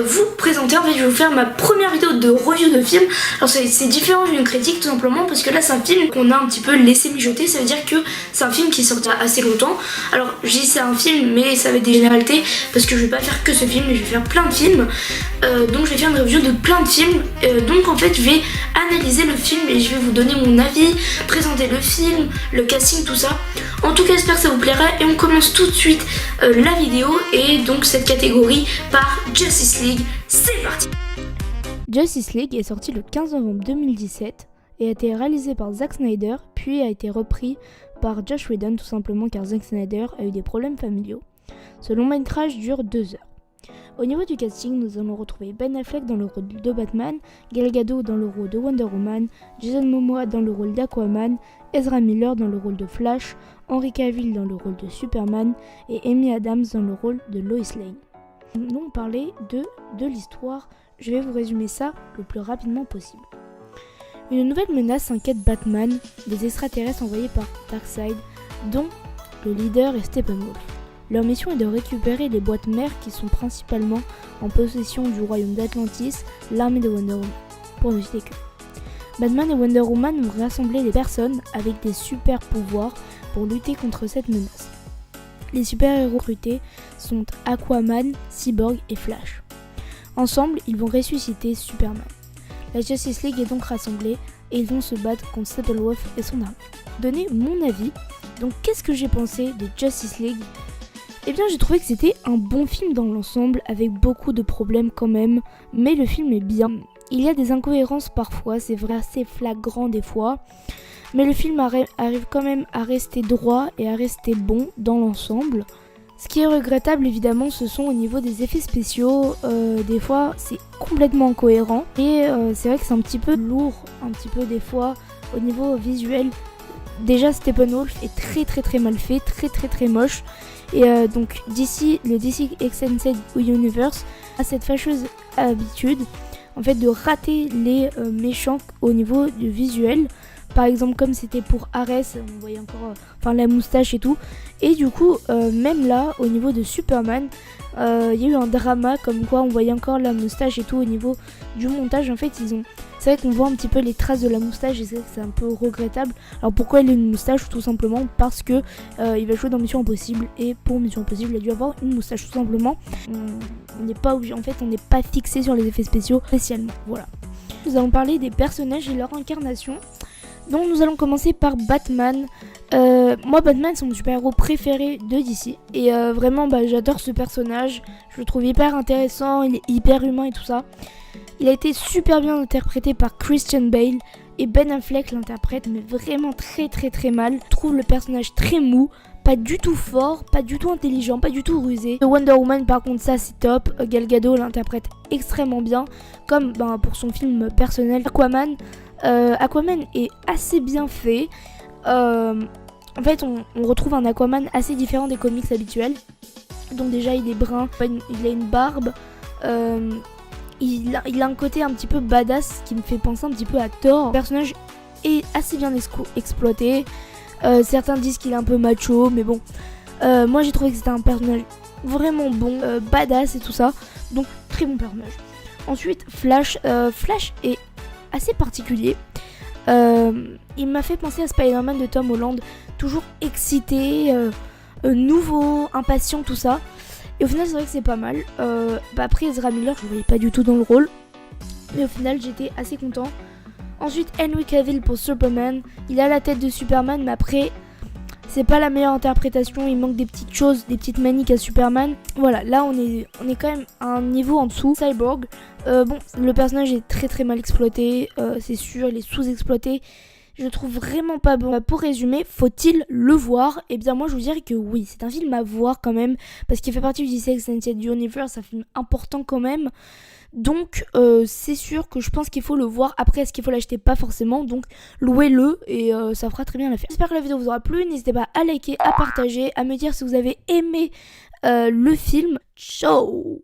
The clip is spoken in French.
vous présenter. En fait, je vais vous faire ma première vidéo de review de film. Alors c'est différent d'une critique tout simplement parce que là c'est un film qu'on a un petit peu laissé mijoter. Ça veut dire que c'est un film qui est sorti assez longtemps. Alors je dis c'est un film mais ça va être des généralités parce que je vais pas faire que ce film, je vais faire plein de films. Donc je vais faire une review de plein de films. Donc en fait je vais analyser le film et je vais vous donner mon avis, présenter le film, le casting, tout ça. En tout cas j'espère que ça vous plaira et on commence tout de suite la vidéo et donc cette catégorie par Justice League. C'est parti. Justice League est sorti le 15 novembre 2017 et a été réalisé par Zack Snyder puis a été repris par Joss Whedon tout simplement car Zack Snyder a eu des problèmes familiaux. Ce long métrage dure 2 heures. Au niveau du casting, nous allons retrouver Ben Affleck dans le rôle de Batman, Gal Gadot dans le rôle de Wonder Woman, Jason Momoa dans le rôle d'Aquaman, Ezra Miller dans le rôle de Flash, Henry Cavill dans le rôle de Superman et Amy Adams dans le rôle de Lois Lane. Nous allons parler de l'histoire. Je vais vous résumer ça le plus rapidement possible. Une nouvelle menace inquiète Batman, des extraterrestres envoyés par Darkseid, dont le leader est Steppenwolf. Leur mission est de récupérer les boîtes mères qui sont principalement en possession du royaume d'Atlantis, l'armée de Wonder Woman, pour ne citer que. Batman et Wonder Woman vont rassembler les personnes avec des super pouvoirs pour lutter contre cette menace. Les super-héros recrutés sont Aquaman, Cyborg et Flash. Ensemble, ils vont ressusciter Superman. La Justice League est donc rassemblée et ils vont se battre contre Steppenwolf et son armée. Donner mon avis, donc qu'est-ce que j'ai pensé de Justice League ? Eh bien j'ai trouvé que c'était un bon film dans l'ensemble avec beaucoup de problèmes quand même, mais le film est bien. Il y a des incohérences parfois, c'est vrai assez flagrant des fois, mais le film arrive quand même à rester droit et à rester bon dans l'ensemble. Ce qui est regrettable évidemment ce sont au niveau des effets spéciaux, des fois c'est complètement incohérent et c'est vrai que c'est un petit peu lourd, un petit peu des fois au niveau visuel. Déjà Steppenwolf est très mal fait, très moche. Et donc le DC Extended Universe a cette fâcheuse habitude en fait de rater les méchants au niveau du visuel. Par exemple comme c'était pour Ares, on voyait encore la moustache et tout. Et du coup même là au niveau de Superman, il y a eu un drama comme quoi on voyait encore la moustache et tout au niveau du montage. En fait c'est vrai qu'on voit un petit peu les traces de la moustache et c'est un peu regrettable. Alors pourquoi il a une moustache? Tout simplement parce que il va jouer dans Mission Impossible et pour Mission Impossible il a dû avoir une moustache tout simplement. On n'est pas obligé, en fait on n'est pas fixé sur les effets spéciaux spécialement. Voilà. Nous allons parler des personnages et leur incarnation. Donc nous allons commencer par Batman. Moi Batman c'est mon super-héros préféré de DC et vraiment j'adore ce personnage, je le trouve hyper intéressant, il est hyper humain et tout ça. Il a été super bien interprété par Christian Bale et Ben Affleck l'interprète mais vraiment très mal. Je trouve le personnage très mou, pas du tout fort, pas du tout intelligent, pas du tout rusé. Wonder Woman par contre ça c'est top, Gal Gadot l'interprète extrêmement bien comme pour son film personnel. Aquaman est assez bien fait. En fait on retrouve un Aquaman assez différent des comics habituels. Donc déjà il est brun, il a une barbe, il a un côté un petit peu badass qui me fait penser un petit peu à Thor. Le personnage est assez bien exploité. Certains disent qu'il est un peu macho, mais bon. Moi j'ai trouvé que c'était un personnage vraiment bon, badass et tout ça. Donc très bon personnage. Ensuite Flash. Flash est assez particulier. Il m'a fait penser à Spider-Man de Tom Holland. Toujours excité, nouveau, impatient, tout ça. Et au final c'est vrai que c'est pas mal. Après Ezra Miller je le voyais pas du tout dans le rôle, mais au final j'étais assez content. Ensuite Henry Cavill pour Superman. Il a la tête de Superman mais après c'est pas la meilleure interprétation. Il manque des petites choses, des petites maniques à Superman. Voilà, là on est quand même à un niveau en dessous. Cyborg, le personnage est très mal exploité, c'est sûr, il est sous-exploité. Je le trouve vraiment pas bon. Pour résumer, faut-il le voir? Eh bien moi je vous dirais que oui, c'est un film à voir quand même, parce qu'il fait partie du DC Extended Universe, un film important quand même. Donc c'est sûr que je pense qu'il faut le voir. Après est-ce qu'il faut l'acheter? Pas forcément, donc louez-le et ça fera très bien l'affaire. J'espère que la vidéo vous aura plu, n'hésitez pas à liker, à partager, à me dire si vous avez aimé le film. Ciao.